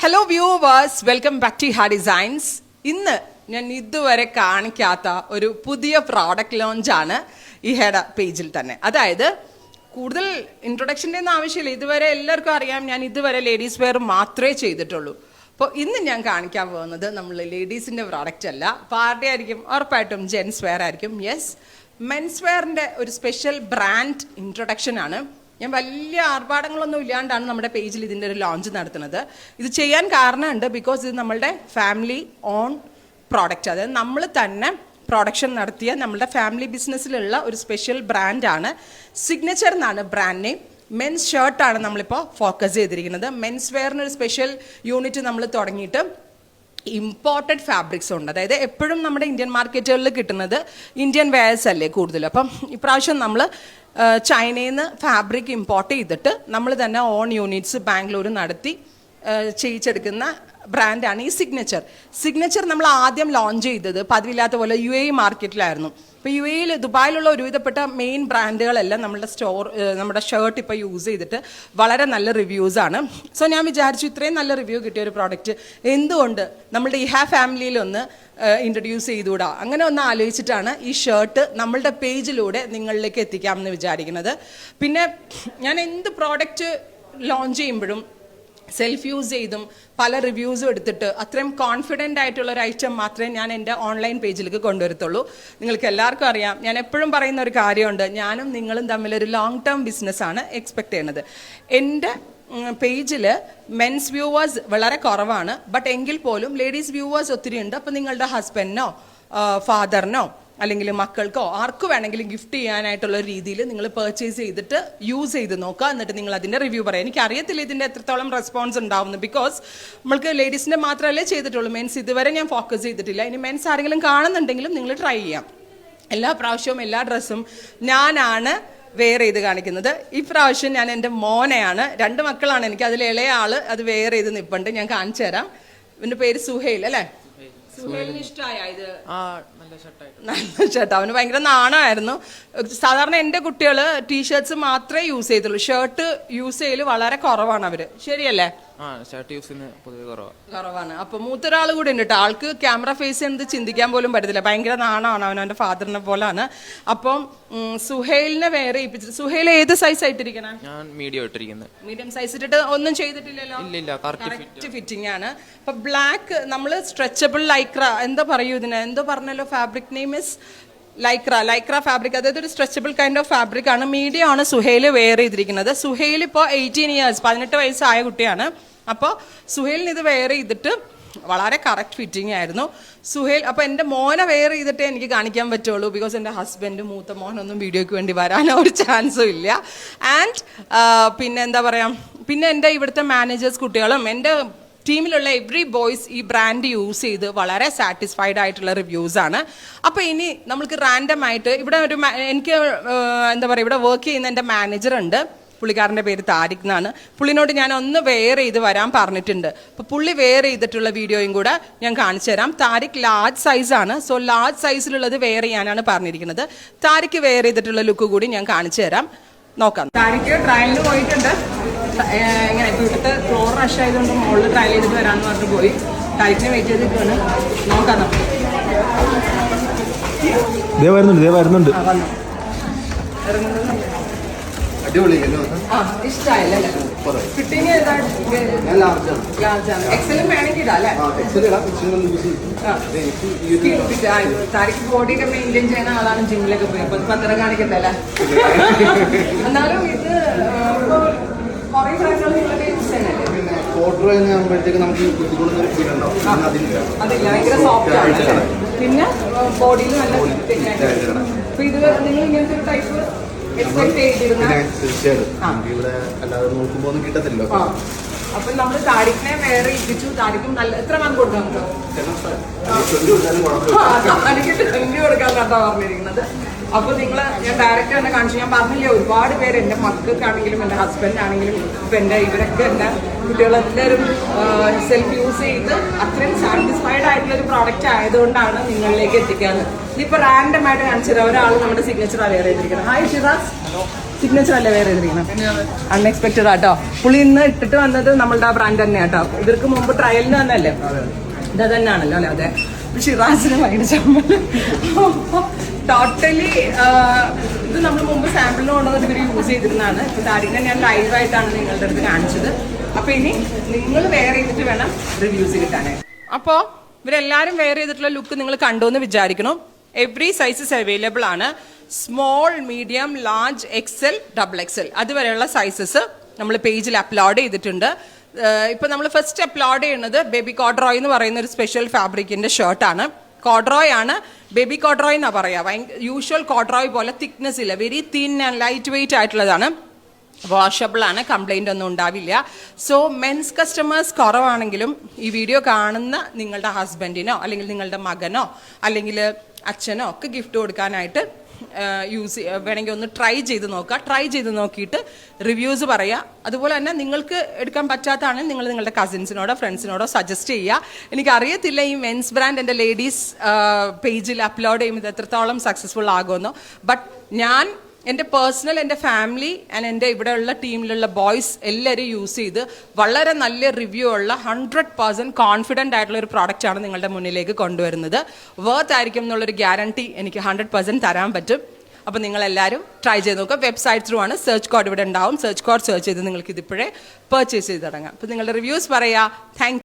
Hello viewers, welcome back to ഹാ designs. ഇന്ന് ഞാൻ ഇതുവരെ കാണിക്കാത്ത ഒരു പുതിയ പ്രോഡക്റ്റ് ലോഞ്ചാണ് ഈ ഹെഡ പേജിൽ തന്നെ. അതായത് കൂടുതൽ ഇൻട്രൊഡക്ഷൻ്റെ ഒന്നും ആവശ്യമില്ല, ഇതുവരെ എല്ലാവർക്കും അറിയാം ഞാൻ ഇതുവരെ ലേഡീസ് വെയർ മാത്രമേ ചെയ്തിട്ടുള്ളൂ. അപ്പോൾ ഇന്ന് ഞാൻ കാണിക്കാൻ പോകുന്നത് നമ്മൾ ലേഡീസിൻ്റെ പ്രോഡക്റ്റ് അല്ല, പാർട്ടി ആയിരിക്കും, ഉറപ്പായിട്ടും ജെൻസ് വെയർ ആയിരിക്കും. യെസ്, മെൻസ് വെയറിൻ്റെ ഒരു സ്പെഷ്യൽ ബ്രാൻഡ് ഇൻട്രൊഡക്ഷനാണ്. ഞാൻ വലിയ ആർഭാടങ്ങളൊന്നും ഇല്ലാണ്ടാണ് നമ്മുടെ പേജിൽ ഇതിൻ്റെ ഒരു ലോഞ്ച് നടത്തുന്നത്. ഇത് ചെയ്യാൻ കാരണമുണ്ട്, ബിക്കോസ് ഇത് നമ്മളുടെ ഫാമിലി ഓൺ പ്രോഡക്റ്റ്, അതായത് നമ്മൾ തന്നെ പ്രൊഡക്ഷൻ നടത്തിയ നമ്മളുടെ ഫാമിലി ബിസിനസ്സിലുള്ള ഒരു സ്പെഷ്യൽ ബ്രാൻഡാണ്. സിഗ്നേച്ചർ എന്നാണ് ബ്രാൻഡ് നെയിം. മെൻസ് ഷർട്ടാണ് നമ്മളിപ്പോൾ ഫോക്കസ് ചെയ്തിരിക്കുന്നത്. മെൻസ് വെയറിനൊരു സ്പെഷ്യൽ യൂണിറ്റ് നമ്മൾ തുടങ്ങിയിട്ട് ഇമ്പോർട്ടഡ് ഫാബ്രിക്സ് ഉണ്ട്. അതായത് എപ്പോഴും നമ്മുടെ ഇന്ത്യൻ മാർക്കറ്റുകളിൽ കിട്ടുന്നത് ഇന്ത്യൻ വെയർസ് അല്ലേ കൂടുതലും. അപ്പം ഇപ്രാവശ്യം നമ്മൾ ചൈനയിൽ നിന്ന് ഫാബ്രിക് ഇമ്പോർട്ട് ചെയ്തിട്ട് നമ്മൾ തന്നെ ഓൺ യൂണിറ്റ്സ് ബാംഗ്ലൂർ നടത്തി ചെയ്യിച്ചെടുക്കുന്ന ബ്രാൻഡാണ് ഈ സിഗ്നേച്ചർ. സിഗ്നേച്ചർ നമ്മൾ ആദ്യം ലോഞ്ച് ചെയ്തത് പതിവില്ലാത്ത പോലെ UAE മാർക്കറ്റിലായിരുന്നു. ഇപ്പോൾ UAEയിൽ ദുബായിലുള്ള ഒരുവിധപ്പെട്ട മെയിൻ ബ്രാൻഡുകളെല്ലാം നമ്മുടെ ഷർട്ട് ഇപ്പോൾ യൂസ് ചെയ്തിട്ട് വളരെ നല്ല റിവ്യൂസാണ്. സോ ഞാൻ വിചാരിച്ചു ഇത്രയും നല്ല റിവ്യൂ കിട്ടിയ ഒരു പ്രോഡക്റ്റ് എന്തുകൊണ്ട് നമ്മളുടെ ഇഹാ ഫാമിലിയിലൊന്ന് ഇൻട്രൊഡ്യൂസ് ചെയ്തുകൂടാ. അങ്ങനെ ഒന്ന് ആലോചിച്ചിട്ടാണ് ഈ ഷർട്ട് നമ്മളുടെ പേജിലൂടെ നിങ്ങളിലേക്ക് എത്തിക്കാമെന്ന് വിചാരിക്കുന്നത്. പിന്നെ ഞാൻ എന്ത് പ്രോഡക്റ്റ് ലോഞ്ച് ചെയ്യുമ്പോഴും സെൽഫ് യൂസ് ചെയ്തും പല റിവ്യൂസും എടുത്തിട്ട് അത്രയും കോൺഫിഡൻ്റ് ആയിട്ടുള്ള ഒരു ഐറ്റം മാത്രമേ ഞാൻ എൻ്റെ ഓൺലൈൻ പേജിലേക്ക് കൊണ്ടുവരത്തുള്ളൂ. നിങ്ങൾക്ക് എല്ലാവർക്കും അറിയാം, ഞാൻ എപ്പോഴും പറയുന്ന ഒരു കാര്യമുണ്ട്, ഞാനും നിങ്ങളും തമ്മിലൊരു ലോങ് ടേം ബിസിനസ്സാണ് എക്സ്പെക്ട് ചെയ്യുന്നത്. എൻ്റെ പേജിൽ മെൻസ് വ്യൂവേഴ്സ് വളരെ കുറവാണ്, ബട്ട് എങ്കിൽ പോലും ലേഡീസ് വ്യൂവേഴ്സ് ഒത്തിരി ഉണ്ട്. അപ്പോൾ നിങ്ങളുടെ ഹസ്ബൻഡിനോ ഫാദറിനോ അല്ലെങ്കിൽ മക്കൾക്കോ ആർക്ക് വേണമെങ്കിലും ഗിഫ്റ്റ് ചെയ്യാനായിട്ടുള്ള രീതിയിൽ നിങ്ങൾ പർച്ചേസ് ചെയ്തിട്ട് യൂസ് ചെയ്ത് നോക്കുക. എന്നിട്ട് നിങ്ങൾ അതിൻ്റെ റിവ്യൂ പറയാം. എനിക്കറിയത്തില്ല ഇതിൻ്റെ എത്രത്തോളം റെസ്പോൺസ് ഉണ്ടാവുന്നു, ബിക്കോസ് നമ്മൾക്ക് ലേഡീസിൻ്റെ മാത്രമല്ലേ ചെയ്തിട്ടുള്ളൂ, മെൻസ് ഇതുവരെ ഞാൻ ഫോക്കസ് ചെയ്തിട്ടില്ല. ഇനി മെൻസ് ആരെങ്കിലും കാണുന്നുണ്ടെങ്കിലും നിങ്ങൾ ട്രൈ ചെയ്യാം. എല്ലാ പ്രാവശ്യവും എല്ലാ ഡ്രസ്സും ഞാനാണ് വെയർ ചെയ്ത് കാണിക്കുന്നത്. ഇപ്രാവശ്യം ഞാൻ എൻ്റെ മോനെയാണ്, 2 മക്കളാണ് എനിക്ക്, അതിൽ ഇളയ ആള് അത് വെയർ ചെയ്ത് നിൽപ്പുണ്ട്. ഞാൻ കാണിച്ചു തരാം. ഇവൻ്റെ പേര് സുഹൈൽ അല്ലേ? സുഹൈലിന് ഇഷ്ടമായ ഇത്? നല്ല ഷർട്ട്. അവന് ഭയങ്കര നാണമായിരുന്നു. സാധാരണ എൻ്റെ കുട്ടികൾ ടീഷർട്ട്സ് മാത്രമേ യൂസ് ചെയ്തുള്ളൂ, ഷർട്ട് യൂസ് ചെയ്യൽ വളരെ കുറവാണ് അവര്. ശരിയല്ലേ? കുറവാണ്. അപ്പൊ മൂത്തൊരാൾ കൂടെ ഉണ്ട് കേട്ടോ. ആൾക്ക് ക്യാമറ ഫേസ് എന്ത് ചിന്തിക്കാൻ പോലും പറ്റത്തില്ല, ഭയങ്കര നാണമാണ്. അവൻ്റെ ഫാദറിനെ പോലാണ്. അപ്പം സുഹൈലിനെ വേറെ ഏൽപ്പിച്ചിട്ട്. സുഹൈൽ ഏത് സൈസ് ആയിട്ടിരിക്കണേ? മീഡിയം സൈസ് ഇട്ടിട്ട് ഒന്നും ചെയ്തിട്ടില്ലല്ലോ, കറക്റ്റ് ഫിറ്റിംഗ് ആണ്. അപ്പൊ ബ്ലാക്ക് നമ്മൾ സ്ട്രെച്ചബിൾ ലൈക്ര എന്താ പറയൂ ഇതിന്, എന്തോ പറഞ്ഞല്ലോ, fabric name is Lycra fabric. അതായത് ഒരു സ്ട്രെച്ചബിൾ കൈൻഡ് ഓഫ് ഫാബ്രിക് ആണ്. മീഡിയം ആണ് സുഹൈൽ വെയർ ചെയ്തിരിക്കുന്നത്. സുഹൈൽ ഇപ്പോൾ 18 ഇയേഴ്സ് 18 വയസ്സായ കുട്ടിയാണ്. അപ്പോൾ സുഹൈലിന് ഇത് വെയർ ചെയ്തിട്ട് വളരെ കറക്റ്റ് ഫിറ്റിംഗ് ആയിരുന്നു സുഹൈൽ. അപ്പോൾ എൻ്റെ മോനെ വെയർ ചെയ്തിട്ടേ എനിക്ക് കാണിക്കാൻ പറ്റുള്ളൂ, ബിക്കോസ് എൻ്റെ ഹസ്ബൻഡ് മൂത്ത മോനൊന്നും വീഡിയോയ്ക്ക് വേണ്ടി വരാൻ ഒരു ചാൻസും ഇല്ല. ആൻഡ് പിന്നെ എന്താ പറയുക, പിന്നെ എൻ്റെ ഇവിടുത്തെ മാനേജേഴ്സ് കുട്ടികളും എൻ്റെ ടീമിലുള്ള എവ്രി ബോയ്സ് ഈ ബ്രാൻഡ് യൂസ് ചെയ്ത് വളരെ സാറ്റിസ്ഫൈഡ് ആയിട്ടുള്ള റിവ്യൂസാണ്. അപ്പോൾ ഇനി നമ്മൾക്ക് റാൻഡമായിട്ട് ഇവിടെ എനിക്ക് എന്താ പറയുക, ഇവിടെ വർക്ക് ചെയ്യുന്ന എൻ്റെ മാനേജർ ഉണ്ട്, പുള്ളിക്കാരൻ്റെ പേര് താരിഖ് എന്നാണ്. പുള്ളിനോട് ഞാൻ ഒന്ന് വെയർ ചെയ്ത് വരാൻ പറഞ്ഞിട്ടുണ്ട്. അപ്പോൾ പുള്ളി വെയർ ചെയ്തിട്ടുള്ള വീഡിയോയും കൂടെ ഞാൻ കാണിച്ചു തരാം. താരിഖ് ലാർജ് സൈസാണ്, സോ ലാർജ് സൈസിലുള്ളത് വെയർ ചെയ്യാനാണ് പറഞ്ഞിരിക്കുന്നത്. താരിഖ് വെയർ ചെയ്തിട്ടുള്ള ലുക്ക് കൂടി ഞാൻ കാണിച്ചു തരാം, നോക്കാം. താരിഖ് ട്രയലിന് പോയിട്ടുണ്ട്. ഇങ്ങനെ ഇപ്പോൾ ഇവിടുത്തെ ഫ്ലോർ റഷ് ആയതുകൊണ്ട് മുകളിൽ ട്രയൽ ചെയ്തിട്ട് വരാമെന്ന് പറഞ്ഞിട്ട് പോയി. താരിഖിനെ വെയിറ്റ് ചെയ്തിട്ടാണ്, നോക്കാം നമുക്ക്. വരുന്നുണ്ട്. ഇഷ്ടമായില്ലേ? ഫിറ്റിംഗ് ലാർജാണ്. എക്സലും വേണമെങ്കിൽ ഇടാം അല്ലേ? താരിഖ് ബോഡിയൊക്കെ മെയിൻറ്റെയിൻ ചെയ്യുന്ന ആളാണ്, ജിമ്മിലൊക്കെ പോയി. അപ്പൊ പത്രം കാണിക്കട്ടെ അല്ലേ? എന്നാലും ഇത് കുറെ ഫ്രണ്ട്സുകൾ യൂസ് ചെയ്യണല്ലേ? അതില്ല, ഭയങ്കര സോഫ്റ്റ് ആണ്. പിന്നെ ബോഡിയിൽ നല്ല ഫിറ്റിംഗ് ആയിട്ട്. അപ്പൊ ഇത് നിങ്ങൾ ഇങ്ങനത്തെ ഒരു ടൈപ്പ് അപ്പൊ നമ്മള് താരിഖിനെ വേറെ ഇരിച്ചു. താരിഖും നല്ല എത്ര മാർക്ക് കൊടുക്കാം നമുക്ക്? താരിഖ് 20 കൊടുക്കാൻ കേട്ടോ പറഞ്ഞിരിക്കുന്നത്. അപ്പോൾ നിങ്ങൾ ഞാൻ ഡയറക്റ്റ് തന്നെ കാണിച്ചു. ഞാൻ പറഞ്ഞില്ലേ, ഒരുപാട് പേര് എൻ്റെ മക്കൾക്കാണെങ്കിലും എൻ്റെ ഹസ്ബൻഡാണെങ്കിലും ഇപ്പം എൻ്റെ ഇവരൊക്കെ എൻ്റെ കുട്ടികളെല്ലാവരും സെൽഫ് യൂസ് ചെയ്ത് അത്രയും സാറ്റിസ്ഫൈഡ് ആയിട്ടുള്ള ഒരു പ്രോഡക്റ്റ് ആയതുകൊണ്ടാണ് നിങ്ങളിലേക്ക് എത്തിക്കാറ്. ഇതിപ്പോൾ റാൻഡം ആയിട്ട് കാണിച്ചത് ഒരാൾ നമ്മുടെ സിഗ്നേച്ചർ വെയർ ചെയ്തിരിക്കുന്നത്. ഹായ് ഷിറാസ്, സിഗ്നേച്ചർ അല്ലേ വെയർ ചെയ്തിരിക്കുന്നത്? അൺഎക്സ്പെക്ടഡ് ആട്ടോ. പുള്ളി ഇന്ന് ഇട്ടിട്ട് വന്നത് നമ്മളുടെ ആ ബ്രാൻഡ് തന്നെയാട്ടോ. ഇവർക്ക് മുമ്പ് ട്രയലിന് വന്നല്ലേ, ഇത് തന്നെയാണല്ലോ അല്ലേ? അതെ. ഷിറാസിന് ഭയങ്കര ചമ്മല്. ടോട്ടലി ഇത് നമ്മൾ മുമ്പ് സാമ്പിളിന് കൊണ്ടുവന്നിട്ട് ഇവർ യൂസ് ചെയ്തിരുന്നതാണ്. ഇപ്പൊ താരിനെ ഞാൻ ലൈവായിട്ടാണ് നിങ്ങളുടെ അടുത്ത് കാണിച്ചത്. അപ്പൊ ഇനി നിങ്ങൾ വെയർ ചെയ്തിട്ട് വേണം റിവ്യൂസ് കിട്ടാനായിട്ട്. അപ്പോൾ ഇവരെല്ലാവരും വെയർ ചെയ്തിട്ടുള്ള ലുക്ക് നിങ്ങൾ കണ്ടു എന്ന് വിചാരിക്കണം. എവറി സൈസസ് അവൈലബിൾ ആണ്. Small, medium, large, XL, double XL അതുവരെയുള്ള സൈസസ് നമ്മൾ പേജിൽ അപ്ലോഡ് ചെയ്തിട്ടുണ്ട്. ഇപ്പൊ നമ്മൾ ഫസ്റ്റ് അപ്ലോഡ് ചെയ്യുന്നത് ബേബി കോഡ്രോയ് എന്ന് പറയുന്ന ഒരു സ്പെഷ്യൽ ഫാബ്രിക്കിന്റെ ഷർട്ടാണ്. കോഡ്രോയ് ആണ്, ബേബി കോഡ്രോയ് എന്നാ പറയാ. യൂഷ്വൽ കോഡ്രോയ് പോലെ തിക്നെസ് ഇല്ല, very thin and light weight ആയിട്ടുള്ളതാണ്. വാഷബിൾ ആണ്, കംപ്ലൈന്റ് ഒന്നും ഉണ്ടാവില്ല. സോ മെൻസ് കസ്റ്റമേഴ്സ് കുറവാണെങ്കിലും ഈ വീഡിയോ കാണുന്ന നിങ്ങളുടെ ഹസ്ബൻഡിനോ അല്ലെങ്കിൽ നിങ്ങളുടെ മകനോ അല്ലെങ്കിൽ അച്ഛനോ ഒക്കെ ഗിഫ്റ്റ് കൊടുക്കാനായിട്ട് വേണമെങ്കിൽ ഒന്ന് ട്രൈ ചെയ്ത് നോക്കുക. ട്രൈ ചെയ്ത് നോക്കിയിട്ട് റിവ്യൂസ് പറയുക. അതുപോലെ തന്നെ നിങ്ങൾക്ക് എടുക്കാൻ പറ്റാത്തതാണെങ്കിൽ നിങ്ങൾ നിങ്ങളുടെ കസിൻസിനോടോ ഫ്രണ്ട്സിനോടോ സജസ്റ്റ് ചെയ്യുക. എനിക്കറിയത്തില്ല ഈ മെൻസ് ബ്രാൻഡ് എൻ്റെ ലേഡീസ് പേജിൽ അപ്ലോഡ് ചെയ്യുമ്പോൾ എത്രത്തോളം സക്സസ്ഫുൾ ആകുമെന്നോ. ബട്ട് ഞാൻ എൻ്റെ പേഴ്സണൽ, എൻ്റെ ഫാമിലി ആൻഡ് എൻ്റെ ഇവിടെയുള്ള ടീമിലുള്ള ബോയ്സ് എല്ലാവരും യൂസ് ചെയ്ത് വളരെ നല്ല റിവ്യൂ ഉള്ള 100% കോൺഫിഡൻ്റ് ആയിട്ടുള്ള ഒരു പ്രോഡക്റ്റാണ് നിങ്ങളുടെ മുന്നിലേക്ക് കൊണ്ടുവരുന്നത്. വർത്ത് ആയിരിക്കും എന്നുള്ളൊരു ഗ്യാരണ്ടി എനിക്ക് 100% തരാൻ പറ്റും. അപ്പോൾ നിങ്ങളെല്ലാവരും ട്രൈ ചെയ്ത് നോക്കുക. വെബ്സൈറ്റ് ത്രൂ ആണ്, സെർച്ച് കോഡ് ഇവിടെ ഉണ്ടാവും. സെർച്ച് കോഡ് സെർച്ച് ചെയ്ത് നിങ്ങൾക്ക് ഇതിപ്പോഴേ പർച്ചേസ് ചെയ്ത് തുടങ്ങാം. അപ്പോൾ നിങ്ങളുടെ റിവ്യൂസ് പറയാം. താങ്ക്